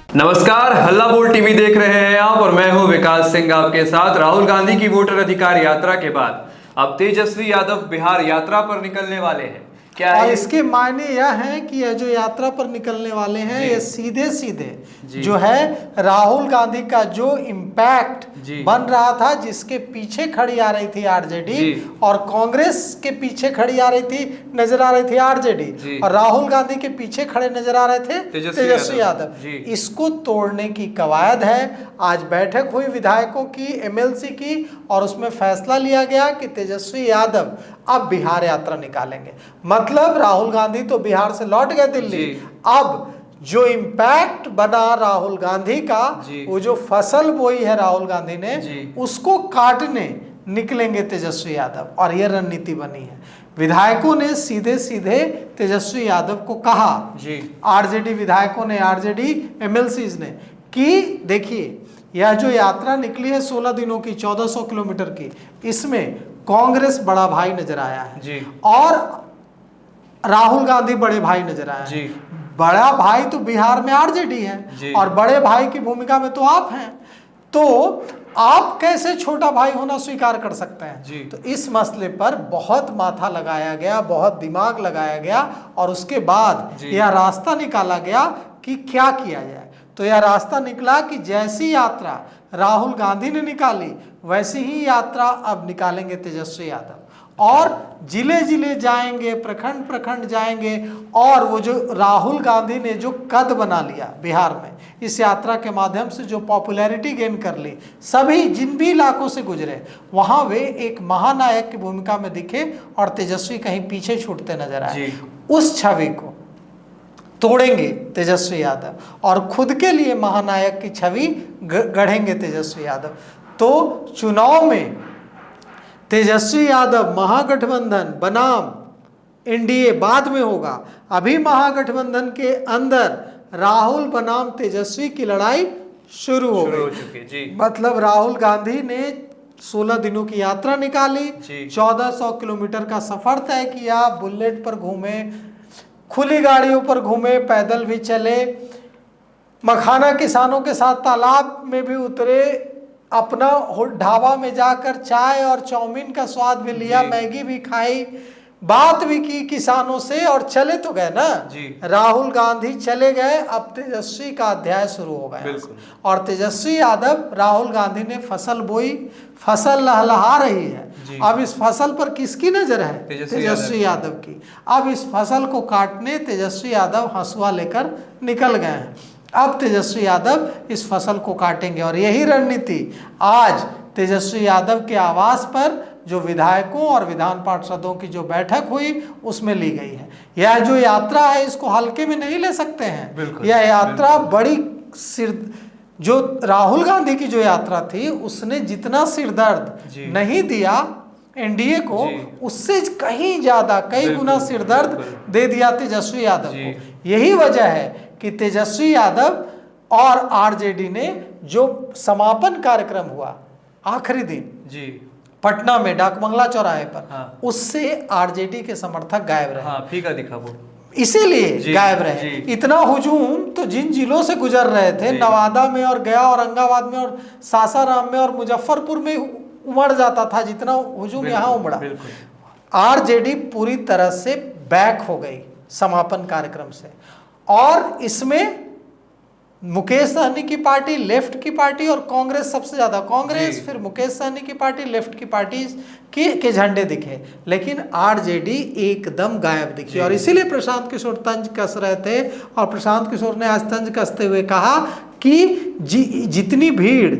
नमस्कार, हल्ला बोल टीवी देख रहे हैं आप और मैं हूं विकास सिंह आपके साथ। राहुल गांधी की वोटर अधिकार यात्रा के बाद अब तेजस्वी यादव बिहार यात्रा पर निकलने वाले हैं। क्या और है इसके मायने यह है कि यह जो यात्रा पर निकलने वाले हैं ये सीधे सीधे जी। जो है राहुल गांधी का जो इम्पैक्ट जी। बन रहा था, जिसके पीछे खड़ी आ रही थी आरजेडी और कांग्रेस के पीछे खड़ी आ रही थी, नजर आ रही थी आरजेडी और राहुल गांधी के पीछे खड़े नजर आ रहे थे तेजस्वी यादव। इसको तोड़ने की कवायद है। आज बैठक हुई विधायकों की, एमएलसी की, और उसमें फैसला लिया गया कि तेजस्वी यादव अब बिहार यात्रा निकालेंगे। मतलब राहुल गांधी तो बिहार से लौट गए दिल्ली, अब जो इम्पैक्ट बना राहुल गांधी का, वो जो फसल बोई है राहुल गांधी ने, उसको काटने निकलेंगे तेजस्वी यादव। और यह रणनीति बनी है। विधायकों ने सीधे सीधे तेजस्वी यादव को कहा, आरजेडी विधायकों ने, आरजेडी एमएलसीज ने, कि देखिए यह जो यात्रा निकली है 16 दिनों की, 1400 किलोमीटर की, इसमें कांग्रेस बड़ा भाई नजर आया है और राहुल गांधी बड़े भाई नजर आया है। बड़ा भाई तो बिहार में आरजेडी है और बड़े भाई की भूमिका में तो आप हैं, तो आप कैसे छोटा भाई होना स्वीकार कर सकते हैं? तो इस मसले पर बहुत माथा लगाया गया, बहुत दिमाग लगाया गया और उसके बाद यह रास्ता निकाला गया कि क्या किया जाए। तो यह रास्ता निकला कि जैसी यात्रा राहुल गांधी ने निकाली वैसी ही यात्रा अब निकालेंगे तेजस्वी यादव और जिले जिले जाएंगे, प्रखंड प्रखंड जाएंगे। और वो जो राहुल गांधी ने जो कद बना लिया बिहार में इस यात्रा के माध्यम से, जो पॉपुलैरिटी गेन कर ली, सभी जिन भी इलाकों से गुजरे वहां वे एक महानायक की भूमिका में दिखे और तेजस्वी कहीं पीछे छूटते नजर आए। उस छवि को तोड़ेंगे तेजस्वी यादव और खुद के लिए महानायक की छवि गढ़ेंगे तेजस्वी यादव। तो चुनाव में तेजस्वी यादव महागठबंधन बनाम एनडीए बाद में होगा, अभी महागठबंधन के अंदर राहुल बनाम तेजस्वी की लड़ाई शुरू हो गई। मतलब राहुल गांधी ने 16 दिनों की यात्रा निकाली, 1400 किलोमीटर का सफर तय किया, बुलेट पर घूमे, खुली गाड़ियों पर घूमे, पैदल भी चले, मखाना किसानों के साथ तालाब में भी उतरे, अपना ढाबा में जाकर चाय और चाउमीन का स्वाद भी लिया, मैगी भी खाई, बात भी की किसानों से और चले तो गए ना। राहुल गांधी चले गए, अब तेजस्वी का अध्याय शुरू हो गया। और तेजस्वी यादव, राहुल गांधी ने फसल बोई, फसल लहलहा रही है। अब इस फसल पर किसकी नजर है? तेजस्वी यादव की। अब इस फसल को काटने तेजस्वी यादव हंसुआ लेकर निकल गए हैं। अब तेजस्वी यादव इस फसल को काटेंगे और यही रणनीति आज तेजस्वी यादव के आवास पर जो विधायकों और विधान पार्षदों की जो बैठक हुई उसमें ली गई है। यह जो यात्रा है इसको हल्के में नहीं ले सकते हैं। यह यात्रा बड़ी जो राहुल गांधी की जो यात्रा थी उसने जितना सिरदर्द नहीं दिया एनडीए को, उससे कहीं ज्यादा, कई गुना सिरदर्द दे दिया तेजस्वी यादव को। यही वजह है कि तेजस्वी यादव और आरजेडी ने जो समापन कार्यक्रम हुआ आखिरी दिन पटना में डाकबंगला चौराहे पर, उससे आरजेडी के समर्थक गायब रहे। फीका दिखा वो, इसीलिए गायब रहे। इतना हुजूम तो जिन जिलों से गुजर रहे थे, नवादा में और गया औरंगाबाद में और सासाराम में और मुजफ्फरपुर में उमड़ जाता था, जितना हुजूम यहाँ उमड़ा। आरजेडी पूरी तरह से बैक हो गई समापन कार्यक्रम से और इसमें मुकेश सहनी की पार्टी, लेफ्ट की पार्टी और कांग्रेस सबसे ज्यादा, कांग्रेस फिर मुकेश सहनी की पार्टी, लेफ्ट की पार्टी के झंडे दिखे, लेकिन आरजेडी एकदम गायब दिखी। और इसीलिए प्रशांत किशोर तंज कस रहे थे और प्रशांत किशोर ने आज तंज कसते हुए कहा कि जितनी भीड़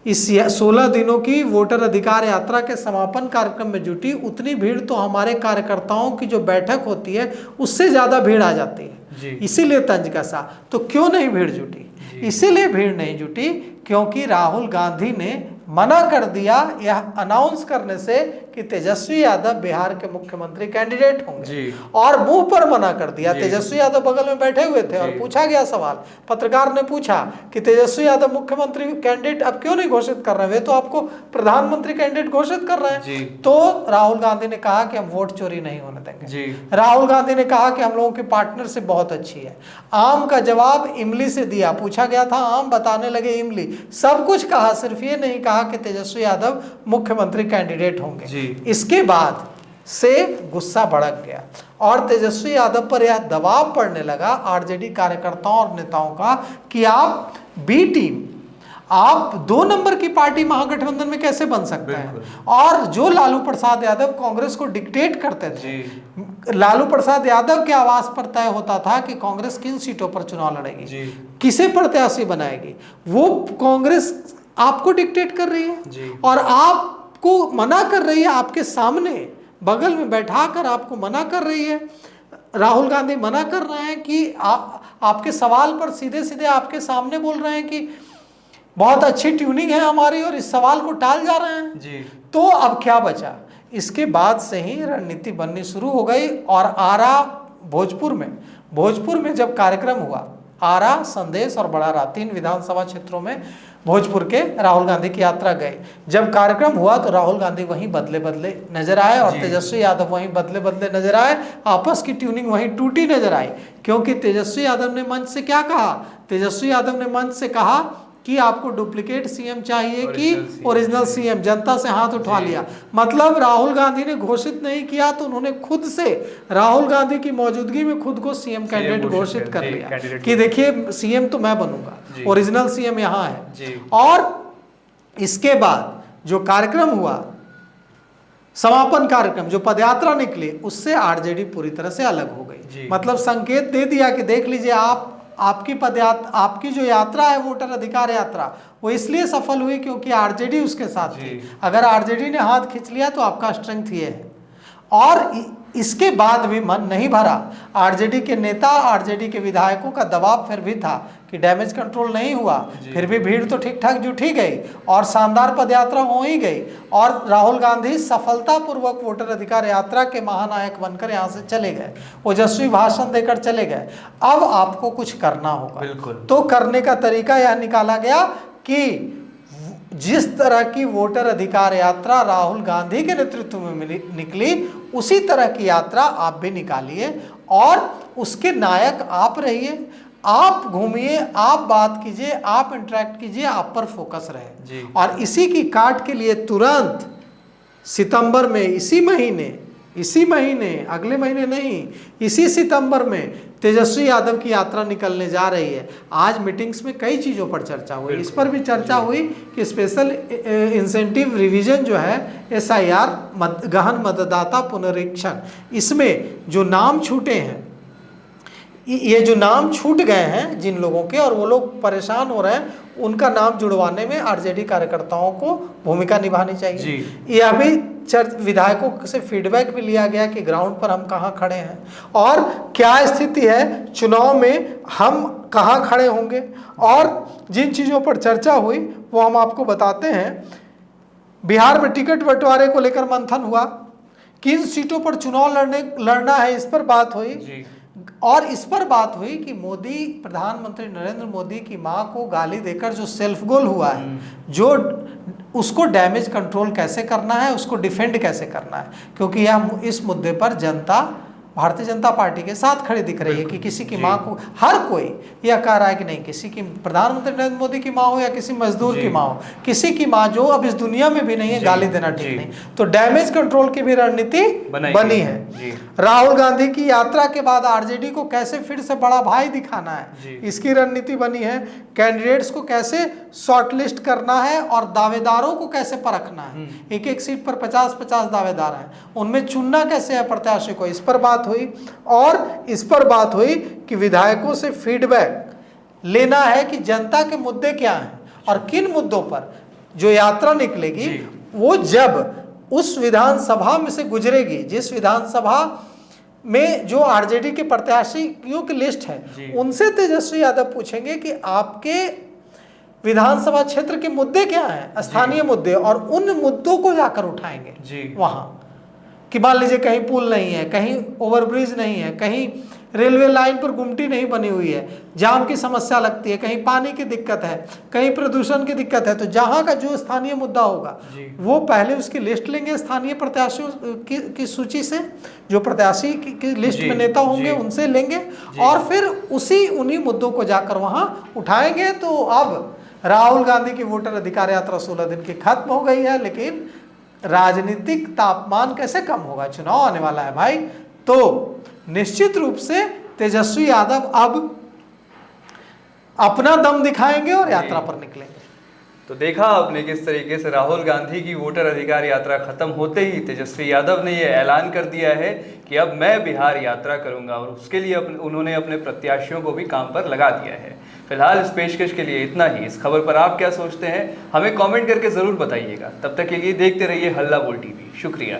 इस 16 दिनों की वोटर अधिकार यात्रा के समापन कार्यक्रम में जुटी, उतनी भीड़ तो हमारे कार्यकर्ताओं की जो बैठक होती है उससे ज्यादा भीड़ आ जाती है। इसीलिए तंज कसा। तो क्यों नहीं भीड़ जुटी? इसीलिए भीड़ नहीं जुटी क्योंकि राहुल गांधी ने मना कर दिया यह अनाउंस करने से कि तेजस्वी यादव बिहार के मुख्यमंत्री कैंडिडेट होंगे जी। और मुंह पर मना कर दिया। जी। तेजस्वी यादव बगल में बैठे हुए थे और पूछा गया सवाल, पत्रकार ने पूछा कि तेजस्वी यादव मुख्यमंत्री कैंडिडेट अब क्यों नहीं घोषित कर रहे हैं, वे तो आपको प्रधानमंत्री कैंडिडेट घोषित कर रहे हैं। तो राहुल गांधी ने कहा कि हम वोट चोरी नहीं होने देंगे। राहुल गांधी ने कहा कि हम लोगों की पार्टनरशिप बहुत अच्छी है। आम का जवाब इमली से दिया, पूछा गया था आम, बताने लगे इमली। सब कुछ कहा, सिर्फ ये नहीं कहा कि तेजस्वी यादव मुख्यमंत्री कैंडिडेट होंगे। इसके बाद से गुस्सा भड़क गया और तेजस्वी यादव पर यह दबाव पड़ने लगा आरजेडी कार्यकर्ताओं और नेताओं का कि आप बी टीम, आप 2 नंबर की पार्टी महागठबंधन में कैसे बन सकते हैं। और जो लालू प्रसाद यादव कांग्रेस को डिक्टेट करते थे, लालू प्रसाद यादव के आवाज पर तय होता था कि कांग्रेस किन सीटों पर चुनाव लड़ेगी, किसे प्रत्याशी बनाएगी, वो कांग्रेस आपको डिक्टेट कर रही है और आपको मना कर रही है, आपके सामने बगल में बैठाकर आपको मना कर रही है। राहुल गांधी मना कर रहे हैं कि आपके सवाल पर सीधे सीधे आपके सामने बोल रहे हैं कि बहुत अच्छी ट्यूनिंग है हमारी और इस सवाल को टाल जा रहे हैं जी। तो अब क्या बचा, इसके बाद से ही रणनीति बननी शुरू हो गई और आरा भोजपुर में जब कार्यक्रम हुआ, आरा, संदेश और बड़ारा 3 विधानसभा क्षेत्रों में भोजपुर के राहुल गांधी की यात्रा गए। जब कार्यक्रम हुआ तो राहुल गांधी वहीं बदले बदले नजर आए और तेजस्वी यादव वहीं बदले बदले नजर आए। आपस की ट्यूनिंग वहीं टूटी नजर आई, क्योंकि तेजस्वी यादव ने मंच से क्या कहा, तेजस्वी यादव ने मंच से कहा कि आपको डुप्लीकेट सीएम चाहिए कि ओरिजिनल सीएम। जनता से हाथ उठवा लिया, मतलब राहुल गांधी ने घोषित नहीं किया तो उन्होंने खुद से राहुल गांधी की मौजूदगी में खुद को सीएम कैंडिडेट घोषित कर लिया कि देखिए सीएम तो मैं बनूंगा, ओरिजिनल सीएम यहाँ है। और इसके बाद जो कार्यक्रम हुआ, समापन कार्यक्रम, जो पदयात्रा निकली, उससे आरजेडी पूरी तरह से अलग हो गई। मतलब संकेत दे दिया कि देख लीजिए आपकी जो यात्रा है, वोटर अधिकार यात्रा, वो इसलिए सफल हुई क्योंकि आरजेडी उसके साथ थी। अगर आरजेडी ने हाथ खींच लिया तो आपका स्ट्रेंथ ये है। और इसके बाद भी मन नहीं भरा। आरजेडी के नेता, आरजेडी के विधायकों का दबाव फिर भी था कि डैमेज कंट्रोल नहीं हुआ, फिर भी भीड़ तो ठीक ठाक जुटी गई और शानदार पदयात्रा हो ही गई और राहुल गांधी सफलतापूर्वक वोटर अधिकार यात्रा के महानायक बनकर यहाँ से चले गए, ओजस्वी भाषण देकर चले गए। अब आपको कुछ करना होगा। तो करने का तरीका यह निकाला गया कि जिस तरह की वोटर अधिकार यात्रा राहुल गांधी के नेतृत्व में निकली, उसी तरह की यात्रा आप भी निकालिए और उसके नायक आप रहिए। आप घूमिए, आप बात कीजिए, आप इंटरेक्ट कीजिए, आप पर फोकस रहे। और इसी की काट के लिए तुरंत सितंबर में, इसी महीने, अगले महीने नहीं, इसी सितंबर में तेजस्वी यादव की यात्रा निकलने जा रही है। आज मीटिंग्स में कई चीज़ों पर चर्चा हुई, इस पर भी चर्चा हुई कि स्पेशल इंसेंटिव रिवीजन जो है, SIR, गहन मतदाता पुनरीक्षण, इसमें जो नाम छूटे हैं, ये जो नाम छूट गए हैं जिन लोगों के और वो लोग परेशान हो रहे हैं, उनका नाम जुड़वाने में आरजेडी कार्यकर्ताओं को भूमिका निभानी चाहिए। यह भी विधायकों से फीडबैक भी लिया गया कि ग्राउंड पर हम कहाँ खड़े हैं और क्या स्थिति है, चुनाव में हम कहाँ खड़े होंगे। और जिन चीज़ों पर चर्चा हुई वो हम आपको बताते हैं। बिहार में टिकट बंटवारे को लेकर मंथन हुआ, किन सीटों पर चुनाव लड़ना है, इस पर बात हुई। और इस पर बात हुई कि मोदी, प्रधानमंत्री नरेंद्र मोदी की मां को गाली देकर जो सेल्फ गोल हुआ है, जो उसको डैमेज कंट्रोल कैसे करना है, उसको डिफेंड कैसे करना है, क्योंकि यह इस मुद्दे पर जनता भारतीय जनता पार्टी के साथ खड़ी दिख रही है कि किसी की माँ को, हर कोई यह कह रहा है कि नहीं, किसी की, प्रधानमंत्री नरेंद्र मोदी की माँ हो या किसी मजदूर की माँ हो, किसी की माँ जो अब इस दुनिया में भी नहीं है, गाली देना ठीक नहीं। तो डैमेज कंट्रोल की भी रणनीति बनी है। राहुल गांधी की यात्रा के बाद आरजेडी को कैसे फिर से बड़ा भाई दिखाना है, इसकी रणनीति बनी है। कैंडिडेट्स को कैसे शॉर्टलिस्ट करना है और दावेदारों को कैसे परखना है। एक एक सीट पर 50-50 दावेदार हैं, उनमें चुनना कैसे है प्रत्याशी को, इस पर बात हुई। और इस पर बात हुई कि विधायकों से फीडबैक लेना है कि जनता के मुद्दे क्या हैं और किन मुद्दों पर जो यात्रा निकलेगी वो जब उस विधानसभा में से गुजरेगी, जिस विधानसभा में जो आरजेडी के प्रत्याशियों की लिस्ट है, उनसे तेजस्वी यादव पूछेंगे कि आपके विधानसभा क्षेत्र के मुद्दे क्या हैं, स्थानीय मुद्दे, और उन मुद्दों को जाकर उठाएंगे जी। वहां कि मान लीजिए कहीं पुल नहीं है, कहीं ओवरब्रिज नहीं है, कहीं रेलवे लाइन पर गुमटी नहीं बनी हुई है, जाम की समस्या लगती है, कहीं पानी की दिक्कत है, कहीं प्रदूषण की दिक्कत है, तो जहां का जो स्थानीय मुद्दा होगा वो पहले उसकी लिस्ट लेंगे स्थानीय प्रत्याशियों की सूची से, जो प्रत्याशी की लिस्ट में नेता होंगे उनसे लेंगे, और फिर उन्हीं मुद्दों को जाकर वहां उठाएंगे। तो अब राहुल गांधी की वोटर अधिकार यात्रा 16 दिन की खत्म हो गई है, लेकिन राजनीतिक तापमान कैसे कम होगा, चुनाव आने वाला है भाई, तो निश्चित रूप से तेजस्वी यादव अब अपना दम दिखाएंगे और यात्रा पर निकलेंगे। तो देखा आपने किस तरीके से राहुल गांधी की वोटर अधिकार यात्रा खत्म होते ही तेजस्वी यादव ने यह ऐलान कर दिया है कि अब मैं बिहार यात्रा करूंगा, और उसके लिए उन्होंने अपने प्रत्याशियों को भी काम पर लगा दिया है। फिलहाल इस पेशकश के लिए इतना ही। इस खबर पर आप क्या सोचते हैं हमें कमेंट करके ज़रूर बताइएगा। तब तक के लिए देखते रहिए हल्ला बोल टीवी। शुक्रिया।